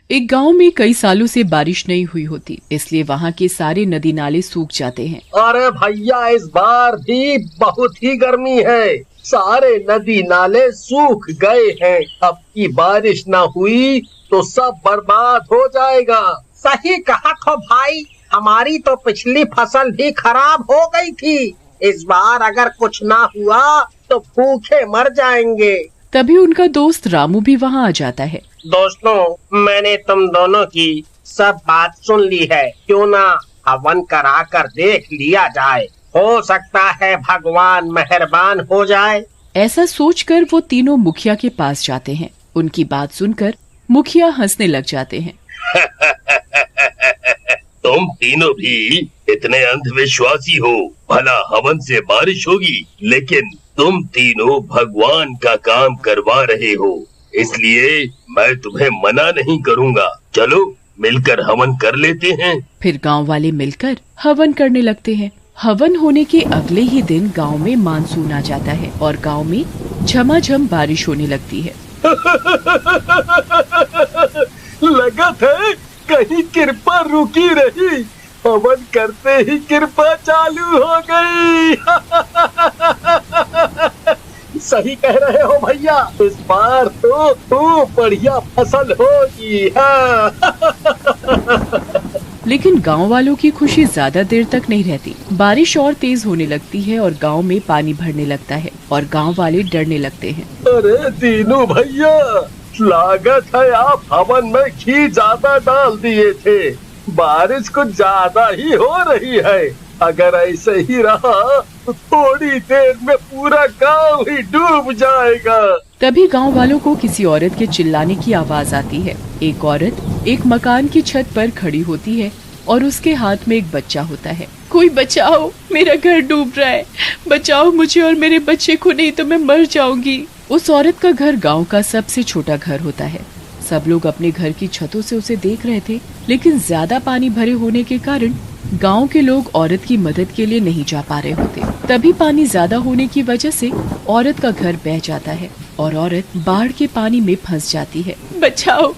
एक गांव में कई सालों से बारिश नहीं हुई होती, इसलिए वहां के सारे नदी नाले सूख जाते हैं। अरे भैया, इस बार भी बहुत ही गर्मी है। सारे नदी नाले सूख गए हैं। अब की बारिश ना हुई तो सब बर्बाद हो जाएगा। सही कहा तो भाई, हमारी तो पिछली फसल भी खराब हो गई थी। इस बार अगर कुछ ना हुआ तो भूखे मर जाएंगे। तभी उनका दोस्त रामू भी वहाँ आ जाता है। दोस्तों, मैंने तुम दोनों की सब बात सुन ली है। क्यों ना हवन कराकर देख लिया जाए, हो सकता है भगवान मेहरबान हो जाए। ऐसा सोचकर वो तीनों मुखिया के पास जाते हैं। उनकी बात सुनकर मुखिया हंसने लग जाते हैं। तुम तीनों भी इतने अंधविश्वासी हो। भला हवन से बारिश होगी, लेकिन तुम तीनों भगवान का काम करवा रहे हो, इसलिए मैं तुम्हें मना नहीं करूँगा। चलो मिलकर हवन कर लेते हैं। फिर गांव वाले मिलकर हवन करने लगते हैं। हवन होने के अगले ही दिन गांव में मानसून आ जाता है और गांव में झमाझम बारिश होने लगती है। लगा था कहीं कृपा रुकी रही, हवन करते ही कृपा चालू हो गई। सही कह रहे हो भैया, इस बार तो बढ़िया फसल होगी। लेकिन गांव वालों की खुशी ज्यादा देर तक नहीं रहती। बारिश और तेज होने लगती है और गांव में पानी भरने लगता है और गांव वाले डरने लगते हैं। अरे दीनू भैया, लागत है आप हवन में घी ज्यादा डाल दिए थे। बारिश कुछ ज्यादा ही हो रही है। अगर ऐसे ही रहा तो थोड़ी देर में पूरा गांव ही डूब जाएगा। तभी गांव वालों को किसी औरत के चिल्लाने की आवाज आती है। एक औरत एक मकान की छत पर खड़ी होती है और उसके हाथ में एक बच्चा होता है। कोई बचाओ, मेरा घर डूब रहा है, बचाओ मुझे और मेरे बच्चे को, नहीं तो मैं मर जाऊंगी। उस औरत का घर गांव का सबसे छोटा घर होता है। सब लोग अपने घर की छतों से उसे देख रहे थे, लेकिन ज्यादा पानी भरे होने के कारण गांव के लोग औरत की मदद के लिए नहीं जा पा रहे होते। तभी पानी ज्यादा होने की वजह से औरत का घर बह जाता है और औरत बाढ़ के पानी में फंस जाती है। बचाओ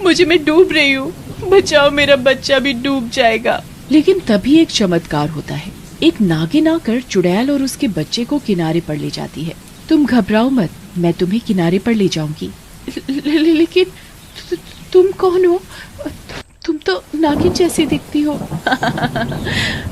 मुझे, मैं डूब रही हूँ, बचाओ मेरा बच्चा भी डूब जाएगा। लेकिन तभी एक चमत्कार होता है। एक नागिन आकर चुड़ैल और उसके बच्चे को किनारे पर ले जाती है। तुम घबराओ मत, मैं तुम्हें किनारे पर ले जाऊंगी। लेकिन तुम कौन हो? तुम तो नागिन जैसी दिखती हो।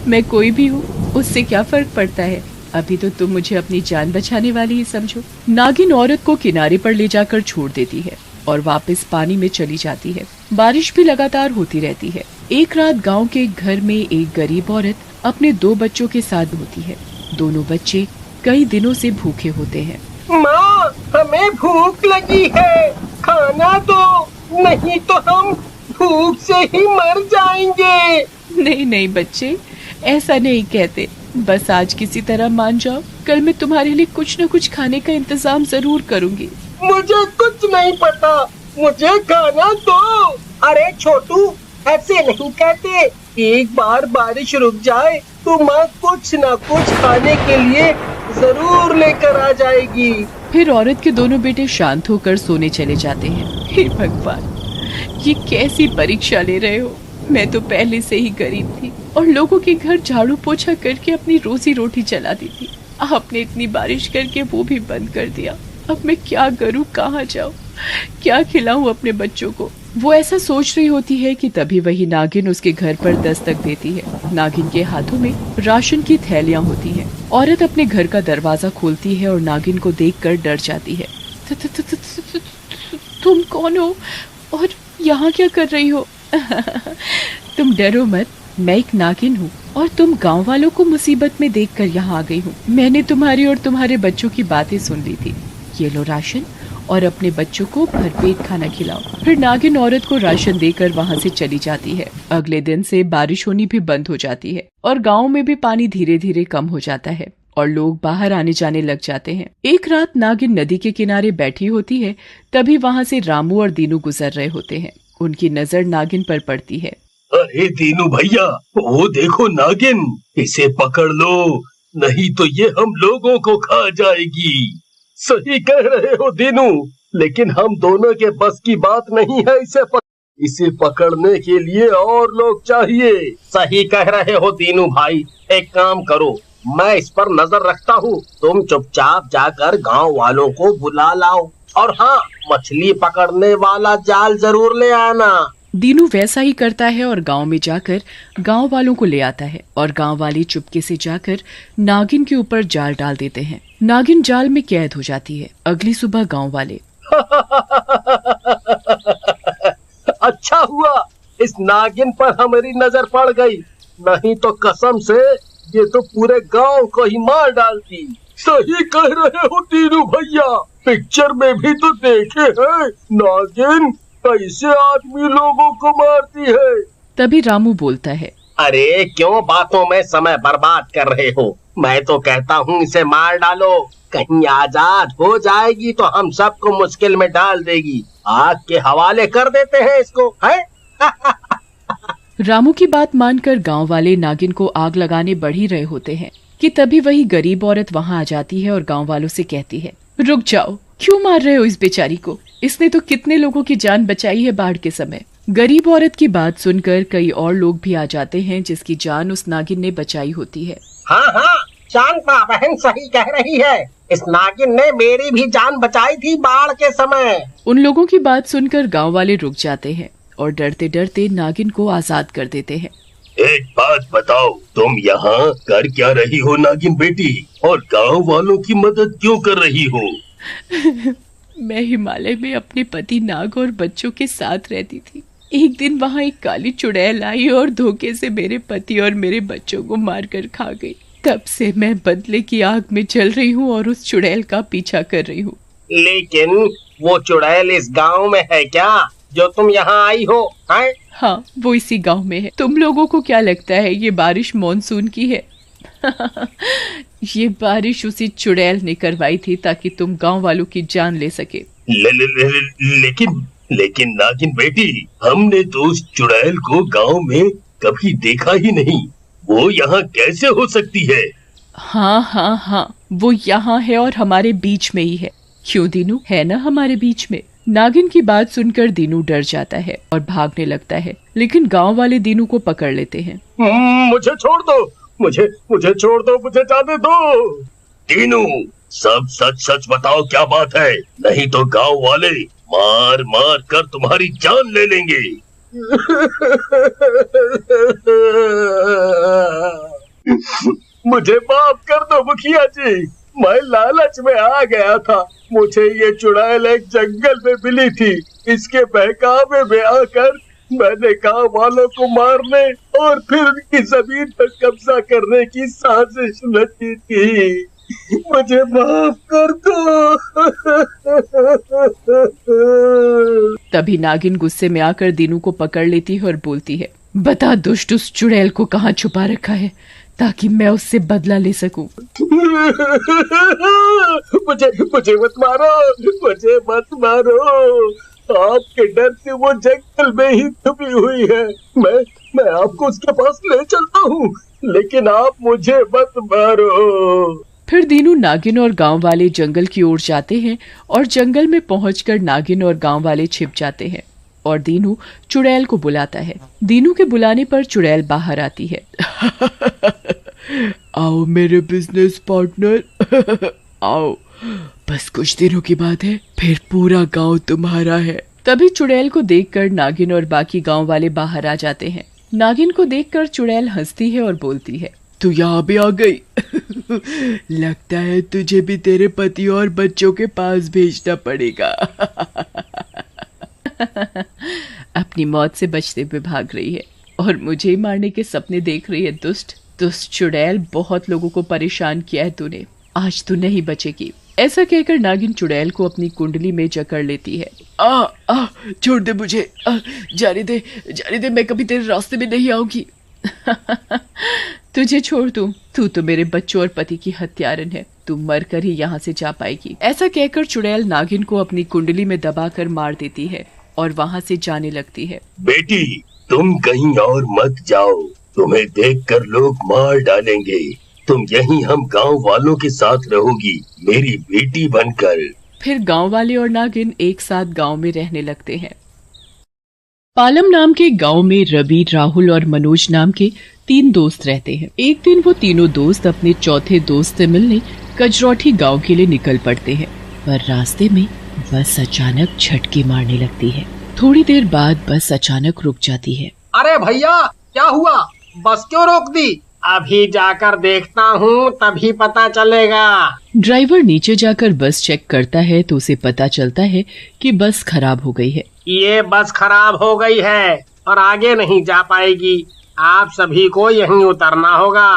मैं कोई भी हूँ, उससे क्या फर्क पड़ता है। अभी तो तुम मुझे अपनी जान बचाने वाली ही समझो। नागिन औरत को किनारे पर ले जाकर छोड़ देती है और वापस पानी में चली जाती है। बारिश भी लगातार होती रहती है। एक रात गांव के एक घर में एक गरीब औरत अपने 2 बच्चों के साथ होती है। दोनों बच्चे कई दिनों से भूखे होते हैं। माँ, हमें भूख लगी है, खाना दो, नहीं तो हम भूख से ही मर जाएंगे। नहीं नहीं बच्चे, ऐसा नहीं कहते। बस आज किसी तरह मान जाओ, कल मैं तुम्हारे लिए कुछ न कुछ खाने का इंतजाम जरूर करूंगी। मुझे कुछ नहीं पता, मुझे खाना दो। अरे छोटू, ऐसे नहीं कहते। एक बार बारिश रुक जाए तो माँ कुछ न कुछ खाने के लिए जरूर लेकर आ जाएगी। फिर औरत के दोनों बेटे शांत होकर सोने चले जाते हैं। हे भगवान, ये कैसी परीक्षा ले रहे हो? मैं तो पहले से ही गरीब थी और लोगों के घर झाड़ू पोछा करके अपनी रोजी रोटी चलाती थी। आपने इतनी बारिश करके वो भी बंद कर दिया। अब मैं क्या करूं, कहाँ जाऊं, क्या खिलाऊं अपने बच्चों को? वो ऐसा सोच रही होती है कि तभी वही नागिन उसके घर पर दस्तक देती है। नागिन के हाथों में राशन की थैलियां होती हैं। औरत अपने घर का दरवाजा खोलती है और नागिन को देखकर डर जाती है। तुम कौन हो और यहाँ क्या कर रही हो? तुम डरो मत, मैं एक नागिन हूँ और तुम गांव वालों को मुसीबत में देखकर यहाँ आ गई हूँ। मैंने तुम्हारी और तुम्हारे बच्चों की बातें सुन ली थी। ये लो राशन और अपने बच्चों को भरपेट खाना खिलाओ। फिर नागिन औरत को राशन देकर वहाँ से चली जाती है। अगले दिन से बारिश होनी भी बंद हो जाती है और गाँव में भी पानी धीरे धीरे कम हो जाता है और लोग बाहर आने जाने लग जाते हैं। एक रात नागिन नदी के किनारे बैठी होती है। तभी वहाँ से रामू और दीनू गुजर रहे होते हैं। उनकी नजर नागिन पर पड़ती है। अरे दीनू भैया, वो देखो नागिन, इसे पकड़ लो, नहीं तो ये हम लोगों को खा जाएगी। सही कह रहे हो दीनू, लेकिन हम दोनों के बस की बात नहीं है इसे इसे पकड़ने के लिए और लोग चाहिए। सही कह रहे हो दीनू भाई, एक काम करो, मैं इस पर नजर रखता हूँ, तुम चुपचाप जाकर गांव वालों को बुला लाओ, और हाँ, मछली पकड़ने वाला जाल जरूर ले आना। दीनू वैसा ही करता है और गांव में जाकर गांव वालों को ले आता है और गांव वाले चुपके से जाकर नागिन के ऊपर जाल डाल देते हैं। नागिन जाल में कैद हो जाती है। अगली सुबह गांव वाले अच्छा हुआ इस नागिन पर हमारी नजर पड़ गई, नहीं तो कसम से ये तो पूरे गांव को ही मार डालती। सही कह रहे हो तीनू भैया, पिक्चर में भी तो देखे हैं नागिन कैसे आदमी लोगों को मारती है। तभी रामू बोलता है, अरे क्यों बातों में समय बर्बाद कर रहे हो, मैं तो कहता हूँ इसे मार डालो, कहीं आजाद हो जाएगी तो हम सबको मुश्किल में डाल देगी, आग के हवाले कर देते हैं इसको, है? रामू की बात मानकर गांव वाले नागिन को आग लगाने बढ़ ही रहे होते हैं कि तभी वही गरीब औरत वहां आ जाती है और गांव वालों से कहती है, रुक जाओ, क्यों मार रहे हो इस बेचारी को, इसने तो कितने लोगों की जान बचाई है बाढ़ के समय। गरीब औरत की बात सुनकर कई और लोग भी आ जाते हैं जिसकी जान उस नागिन ने बचाई होती है। हाँ हाँ, शांता बहन सही कह रही है, इस नागिन ने मेरी भी जान बचाई थी बाढ़ के समय। उन लोगों की बात सुनकर गांव वाले रुक जाते हैं और डरते डरते नागिन को आजाद कर देते हैं। एक बात बताओ, तुम यहाँ कर क्या रही हो नागिन बेटी, और गांव वालों की मदद क्यों कर रही हो? मैं हिमालय में अपने पति नाग और बच्चों के साथ रहती थी। एक दिन वहाँ एक काली चुड़ैल आई और धोखे से मेरे पति और मेरे बच्चों को मारकर खा गई। तब से मैं बदले की आग में जल रही हूँ और उस चुड़ैल का पीछा कर रही हूँ। लेकिन वो चुड़ैल इस गांव में है क्या जो तुम यहाँ आई हो? है? हाँ, वो इसी गांव में है। तुम लोगों को क्या लगता है ये बारिश मानसून की है? ये बारिश उसी चुड़ैल ने करवाई थी ताकि तुम गांव वालों की जान ले सके। लेकिन नागिन बेटी, हमने तो उस चुड़ैल को गांव में कभी देखा ही नहीं, वो यहाँ कैसे हो सकती है? हाँ, वो यहाँ है और हमारे बीच में ही है। क्यों दीनू, है ना हमारे बीच में? नागिन की बात सुनकर दीनू डर जाता है और भागने लगता है, लेकिन गांव वाले दीनू को पकड़ लेते हैं। मुझे छोड़ दो, मुझे छोड़ दो, मुझे जाने दो। दीनू, सब सच सच बताओ क्या बात है, नहीं तो गांव वाले मार मार कर तुम्हारी जान ले लेंगे। मुझे माफ कर दो मुखिया जी, मैं लालच में आ गया था। मुझे ये चुड़ैल एक जंगल में मिली थी, इसके बहकावे में आकर मैंने गांव वालों को मारने और फिर उनकी जमीन पर कब्जा करने की साजिश रची थी। मुझे माफ कर दो। तभी नागिन गुस्से में आकर दीनू को पकड़ लेती है और बोलती है, बता दुष्ट, उस चुड़ैल को कहाँ छुपा रखा है ताकि मैं उससे बदला ले सकूं। मुझे मत मारो, मुझे मत मारो। आपके डर से वो जंगल में ही छुपी हुई है। मैं आपको उसके पास ले चलता हूँ, लेकिन आप मुझे मत मारो। फिर दीनू नागिन और गांव वाले जंगल की ओर जाते हैं और जंगल में पहुंचकर नागिन और गांव वाले छिप जाते हैं और दीनू चुड़ैल को बुलाता है। दीनू के बुलाने पर चुड़ैल बाहर आती है। आओ मेरे बिजनेस पार्टनर, आओ, बस कुछ दिनों की बात है, फिर पूरा गांव तुम्हारा है। तभी चुड़ैल को देखकर नागिन और बाकी गांव वाले बाहर आ जाते हैं। नागिन को देखकर चुड़ैल हंसती है और बोलती है, तू यहाँ भी आ गई। लगता है तुझे भी तेरे पति और बच्चों के पास भेजना पड़ेगा। अपनी मौत से बचते हुए भाग रही है और मुझे मारने के सपने देख रही है। दुष्ट चुड़ैल, बहुत लोगों को परेशान किया है तूने, आज तू नहीं बचेगी। ऐसा कहकर नागिन चुड़ैल को अपनी कुंडली में जकड़ लेती है। छोड़ दे मुझे, जाने दे, मैं कभी तेरे रास्ते में नहीं आऊंगी। तुझे छोड़ दूं? तू तो मेरे बच्चों और पति की हत्यारन है, तू मर कर ही यहाँ से जा पाएगी। ऐसा कहकर चुड़ैल नागिन को अपनी कुंडली में दबाकर मार देती है और वहाँ से जाने लगती है। बेटी, तुम कहीं और मत जाओ, तुम्हें देखकर लोग मार डालेंगे। तुम यहीं हम गांव वालों के साथ रहोगी, मेरी बेटी बनकर। फिर गांव वाले और नागिन एक साथ गांव में रहने लगते हैं। पालम नाम के गांव में रवि, राहुल और मनोज नाम के 3 दोस्त रहते हैं। एक दिन वो तीनों दोस्त अपने चौथे दोस्त से मिलने कजरौठी गांव के लिए निकल पड़ते हैं, पर रास्ते में बस अचानक झटके मारने लगती है। थोड़ी देर बाद बस अचानक रुक जाती है। अरे भैया, क्या हुआ? बस क्यों रोक दी? अभी जाकर देखता हूँ, तभी पता चलेगा। ड्राइवर नीचे जाकर बस चेक करता है तो उसे पता चलता है कि बस खराब हो गई है। ये बस खराब हो गई है और आगे नहीं जा पाएगी। आप सभी को यहीं उतरना होगा।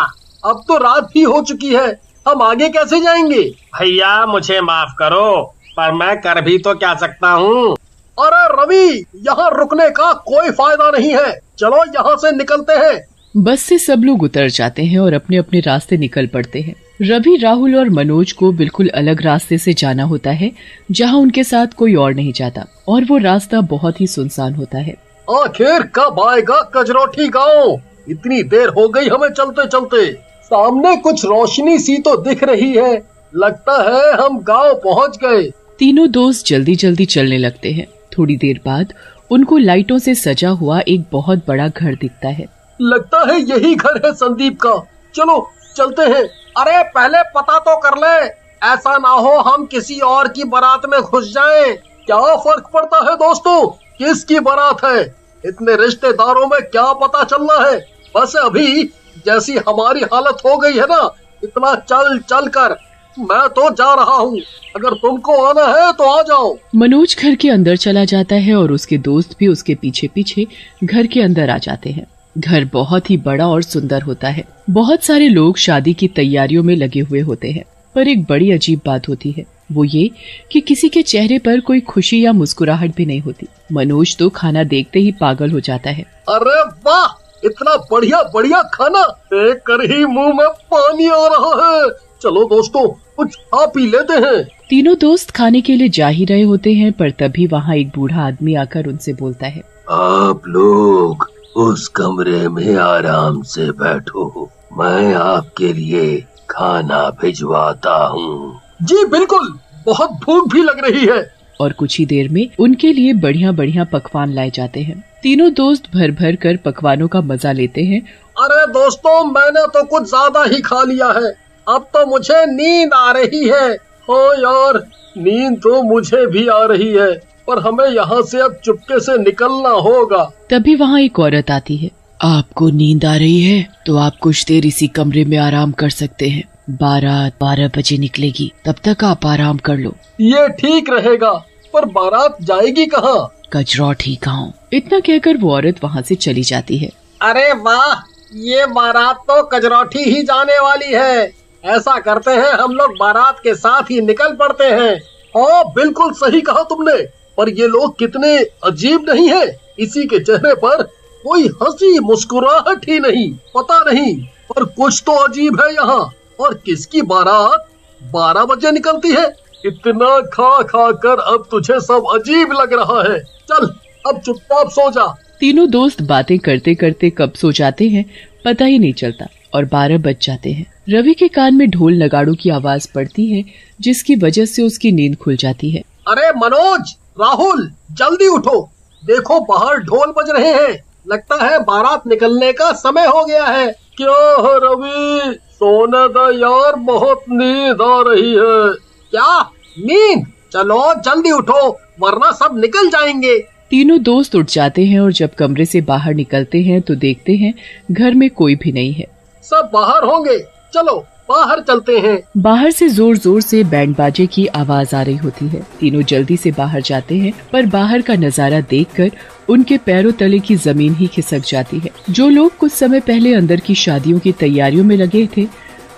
अब तो रात भी हो चुकी है, हम आगे कैसे जाएंगे? भैया मुझे माफ करो, पर मैं कर भी तो क्या सकता हूँ। अरे रवि, यहाँ रुकने का कोई फायदा नहीं है, चलो यहाँ से निकलते हैं। बस से सब लोग उतर जाते हैं और अपने अपने रास्ते निकल पड़ते हैं। रवि, राहुल और मनोज को बिल्कुल अलग रास्ते से जाना होता है, जहां उनके साथ कोई और नहीं जाता, और वो रास्ता बहुत ही सुनसान होता है। आखिर कब आएगा कजरौठी गांव? इतनी देर हो गई हमें चलते चलते। सामने कुछ रोशनी सी तो दिख रही है, लगता है हम गांव पहुंच गए। तीनों दोस्त जल्दी जल्दी चलने लगते हैं। थोड़ी देर बाद उनको लाइटों से सजा हुआ एक बहुत बड़ा घर दिखता है। लगता है यही घर है संदीप का, चलो चलते हैं। अरे पहले पता तो कर ले, ऐसा ना हो हम किसी और की बारात में घुस जाएं। क्या फर्क पड़ता है दोस्तों, किसकी बारात है? इतने रिश्तेदारों में क्या पता चलना है। बस अभी जैसी हमारी हालत हो गई है ना, इतना चल चल कर मैं तो जा रहा हूँ। अगर तुमको आना है तो आ जाओ। मनोज घर के अंदर चला जाता है और उसके दोस्त भी उसके पीछे पीछे घर के अंदर आ जाते हैं। घर बहुत ही बड़ा और सुंदर होता है। बहुत सारे लोग शादी की तैयारियों में लगे हुए होते हैं, पर एक बड़ी अजीब बात होती है, वो ये कि किसी के चेहरे पर कोई खुशी या मुस्कुराहट भी नहीं होती। मनोज तो खाना देखते ही पागल हो जाता है। अरे वाह, इतना बढ़िया बढ़िया खाना देख कर ही मुंह में पानी आ रहा है। चलो दोस्तों, कुछ खा पी लेते हैं। तीनों दोस्त खाने के लिए जा ही रहे होते हैं, पर तभी वहाँ एक बूढ़ा आदमी आकर उनसे बोलता है, आप लोग उस कमरे में आराम से बैठो, मैं आपके लिए खाना भिजवाता हूँ। जी बिल्कुल, बहुत भूख भी लग रही है। और कुछ ही देर में उनके लिए बढ़िया बढ़िया पकवान लाए जाते हैं। तीनों दोस्त भर भर कर पकवानों का मजा लेते हैं। अरे दोस्तों, मैंने तो कुछ ज्यादा ही खा लिया है, अब तो मुझे नींद आ रही है। हाँ यार, नींद तो मुझे भी आ रही है, पर हमें यहाँ से अब चुपके से निकलना होगा। तभी वहाँ एक औरत आती है। आपको नींद आ रही है तो आप कुछ देर इसी कमरे में आराम कर सकते हैं। बारात 12 बजे निकलेगी, तब तक आप आराम कर लो। ये ठीक रहेगा, पर बारात जाएगी कहाँ? कजरौठी गांव। इतना कहकर वो औरत वहाँ से चली जाती है। अरे वाह, ये बारात तो कजरौठी ही जाने वाली है। ऐसा करते हैं, हम लोग बारात के साथ ही निकल पड़ते हैं। हाँ बिल्कुल सही कहा तुमने, पर ये लोग कितने अजीब नहीं है। इसी के चेहरे पर कोई हंसी मुस्कुराहट ही नहीं, पता नहीं, पर कुछ तो अजीब है यहाँ। और किसकी बारात 12 बजे निकलती है? इतना खा खा कर अब तुझे सब अजीब लग रहा है। चल अब चुपचाप सो जा। तीनों दोस्त बातें करते करते कब सो जाते हैं पता ही नहीं चलता और 12 बज जाते हैं। रवि के कान में ढोल नगाड़ों की आवाज पड़ती है, जिसकी वजह से उसकी नींद खुल जाती है। अरे मनोज, राहुल, जल्दी उठो, देखो बाहर ढोल बज रहे हैं। लगता है बारात निकलने का समय हो गया है। क्या है रवि, सोने दो यार, बहुत नींद आ रही है। क्या नींद? चलो जल्दी उठो, वरना सब निकल जाएंगे। तीनों दोस्त उठ जाते हैं और जब कमरे से बाहर निकलते हैं तो देखते हैं घर में कोई भी नहीं है। सब बाहर होंगे, चलो बाहर चलते हैं। बाहर से जोर जोर से बैंड बाजे की आवाज आ रही होती है। तीनों जल्दी से बाहर जाते हैं, पर बाहर का नजारा देखकर उनके पैरों तले की जमीन ही खिसक जाती है। जो लोग कुछ समय पहले अंदर की शादियों की तैयारियों में लगे थे,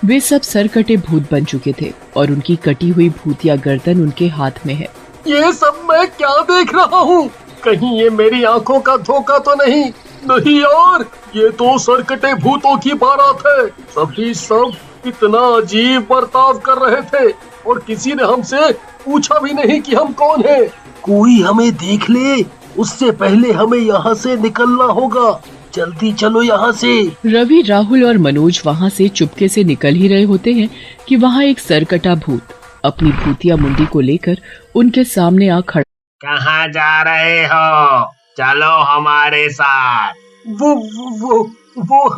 वे सब सरकटे भूत बन चुके थे और उनकी कटी हुई भूतिया गर्दन उनके हाथ में है। ये सब मैं क्या देख रहा हूँ? कहीं ये मेरी आंखों का धोखा तो नहीं? नहीं यार, ये तो सरकटे भूतों की बारात है। सभी सब इतना अजीब बर्ताव कर रहे थे और किसी ने हमसे पूछा भी नहीं कि हम कौन हैं। कोई हमें देख ले, उससे पहले हमें यहाँ से निकलना होगा। जल्दी चलो यहाँ से। रवि, राहुल और मनोज वहाँ से चुपके से निकल ही रहे होते हैं कि वहाँ एक सरकटा भूत अपनी भूतिया मुंडी को लेकर उनके सामने आ खड़ा। कहाँ जा रहे हो? चलो हमारे साथ। वो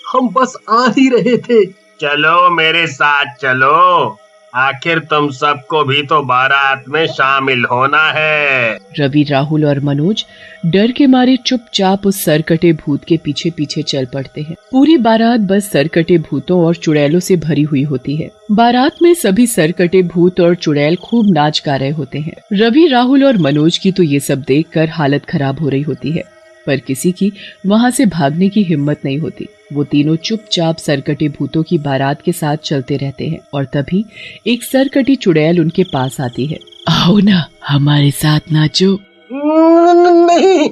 हम बस आ ही रहे थे। चलो मेरे साथ चलो, आखिर तुम सबको भी तो बारात में शामिल होना है। रवि, राहुल और मनोज डर के मारे चुपचाप उस सरकटे भूत के पीछे पीछे चल पड़ते हैं। पूरी बारात बस सरकटे भूतों और चुड़ैलों से भरी हुई होती है। बारात में सभी सरकटे भूत और चुड़ैल खूब नाच गा रहे होते हैं। रवि, राहुल और मनोज की तो ये सब देखकर हालत खराब हो रही होती है, पर किसी की वहां से भागने की हिम्मत नहीं होती। वो तीनों चुपचाप सरकटे भूतों की बारात के साथ चलते रहते हैं और तभी एक सरकटी चुड़ैल उनके पास आती है। आओ ना, हमारे साथ नाचो। नहीं,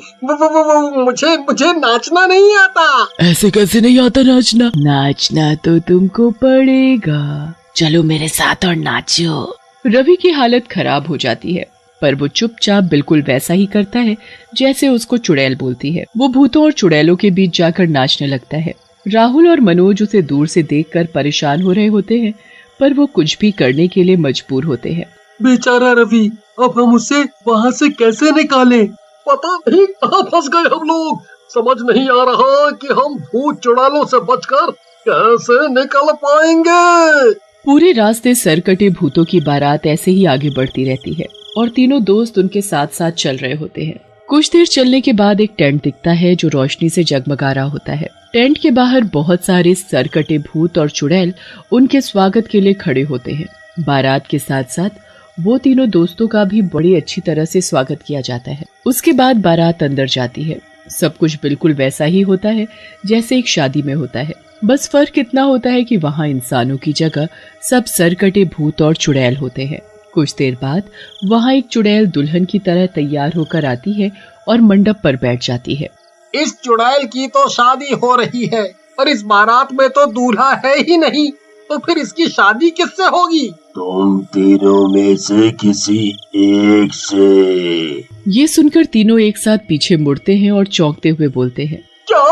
मुझे नाचना नहीं आता। ऐसे कैसे नहीं आता नाचना? नाचना तो तुमको पड़ेगा, चलो मेरे साथ और नाचो। रवि की हालत खराब हो जाती है, पर वो चुपचाप बिल्कुल वैसा ही करता है जैसे उसको चुड़ैल बोलती है। वो भूतों और चुड़ैलों के बीच जाकर नाचने लगता है। राहुल और मनोज उसे दूर से देखकर परेशान हो रहे होते हैं, पर वो कुछ भी करने के लिए मजबूर होते हैं। बेचारा रवि, अब हम उसे वहाँ से कैसे निकालें? पता नहीं कहाँ फंस गए हम लोग। समझ नहीं आ रहा कि हम भूत चुड़ैलों से बचकर कैसे निकल पाएंगे। पूरे रास्ते सरकटे भूतों की बारात ऐसे ही आगे बढ़ती रहती है और तीनों दोस्त उनके साथ साथ चल रहे होते हैं। कुछ देर चलने के बाद एक टेंट दिखता है जो रोशनी से जगमगा रहा होता है। टेंट के बाहर बहुत सारे सरकटे भूत और चुड़ैल उनके स्वागत के लिए खड़े होते हैं। बारात के साथ साथ वो तीनों दोस्तों का भी बड़ी अच्छी तरह से स्वागत किया जाता है। उसके बाद बारात अंदर जाती है। सब कुछ बिल्कुल वैसा ही होता है जैसे एक शादी में होता है, बस फर्क इतना होता है कि वहाँ इंसानों की जगह सब सरकटे भूत और चुड़ैल होते हैं। कुछ देर बाद वहाँ एक चुड़ैल दुल्हन की तरह तैयार होकर आती है और मंडप पर बैठ जाती है। इस चुड़ैल की तो शादी हो रही है और इस बारात में तो दूल्हा है ही नहीं, तो फिर इसकी शादी किससे होगी? तुम तीनों में से किसी एक से। ये सुनकर तीनों एक साथ पीछे मुड़ते हैं और चौंकते हुए बोलते हैं, क्या?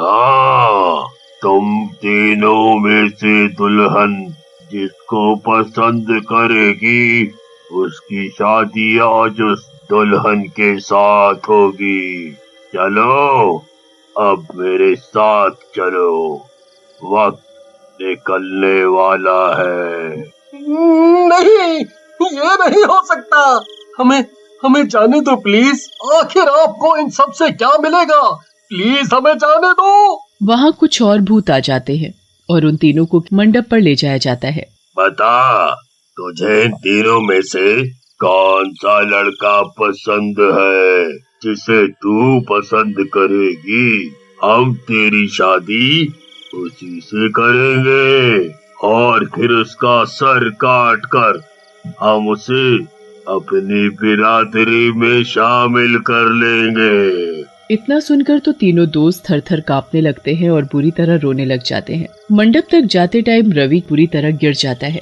हाँ, तुम तीनों में से दुल्हन जिसको पसंद करेगी उसकी शादी आज उस दुल्हन के साथ होगी। चलो, अब मेरे साथ चलो, वक्त निकलने वाला है। नहीं, ये नहीं हो सकता। हमें जाने दो प्लीज। आखिर आपको इन सब से क्या मिलेगा? प्लीज हमें जाने दो। वहाँ कुछ और भूत आ जाते हैं और उन तीनों को मंडप पर ले जाया जाता है। बता, तुझे इन तीनों में से कौन सा लड़का पसंद है जिसे तू पसंद करेगी? हम तेरी शादी उसी से करेंगे और फिर उसका सर काट कर हम उसे अपनी बिरादरी में शामिल कर लेंगे। इतना सुनकर तो तीनों दोस्त थर थर कांपने लगते हैं और बुरी तरह रोने लग जाते हैं। मंडप तक जाते टाइम रवि पूरी तरह गिर जाता है।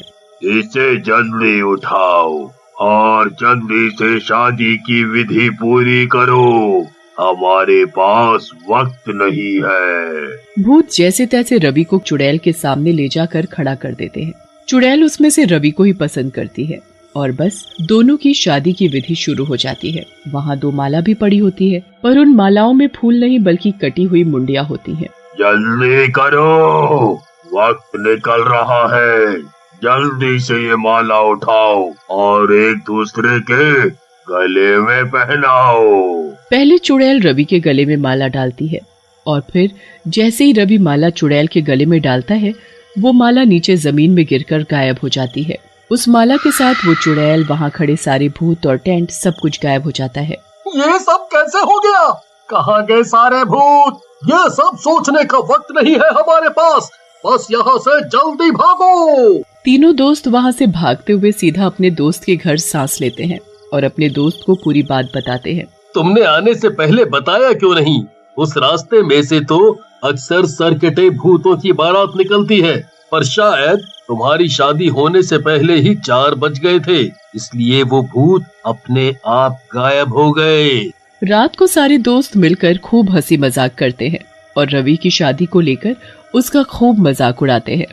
इसे जल्दी उठाओ और जल्दी से शादी की विधि पूरी करो, हमारे पास वक्त नहीं है। भूत जैसे तैसे रवि को चुड़ैल के सामने ले जाकर खड़ा कर देते हैं। चुड़ैल उसमें से रवि को ही पसंद करती है और बस दोनों की शादी की विधि शुरू हो जाती है। वहाँ 2 माला भी पड़ी होती है, पर उन मालाओं में फूल नहीं बल्कि कटी हुई मुंडिया होती हैं। जल्दी करो, वक्त निकल रहा है। जल्दी से ये माला उठाओ और एक दूसरे के गले में पहनाओ। पहले चुड़ैल रवि के गले में माला डालती है और फिर जैसे ही रवि माला चुड़ैल के गले में डालता है, वो माला नीचे जमीन में गिरकर गायब हो जाती है। उस माला के साथ वो चुड़ैल, वहाँ खड़े सारे भूत और टेंट सब कुछ गायब हो जाता है। ये सब कैसे हो गया? कहाँ गए सारे भूत? ये सब सोचने का वक्त नहीं है हमारे पास, बस यहाँ से जल्दी भागो। तीनों दोस्त वहाँ से भागते हुए सीधा अपने दोस्त के घर सांस लेते हैं और अपने दोस्त को पूरी बात बताते हैं। तुमने आने से पहले बताया क्यों नहीं? उस रास्ते में से तो अक्सर सरकटे भूतों की बारात निकलती है, पर शायद तुम्हारी शादी होने से पहले ही 4 बज गए थे, इसलिए वो भूत अपने आप गायब हो गए। रात को सारे दोस्त मिलकर खूब हंसी मजाक करते हैं और रवि की शादी को लेकर उसका खूब मजाक उड़ाते हैं।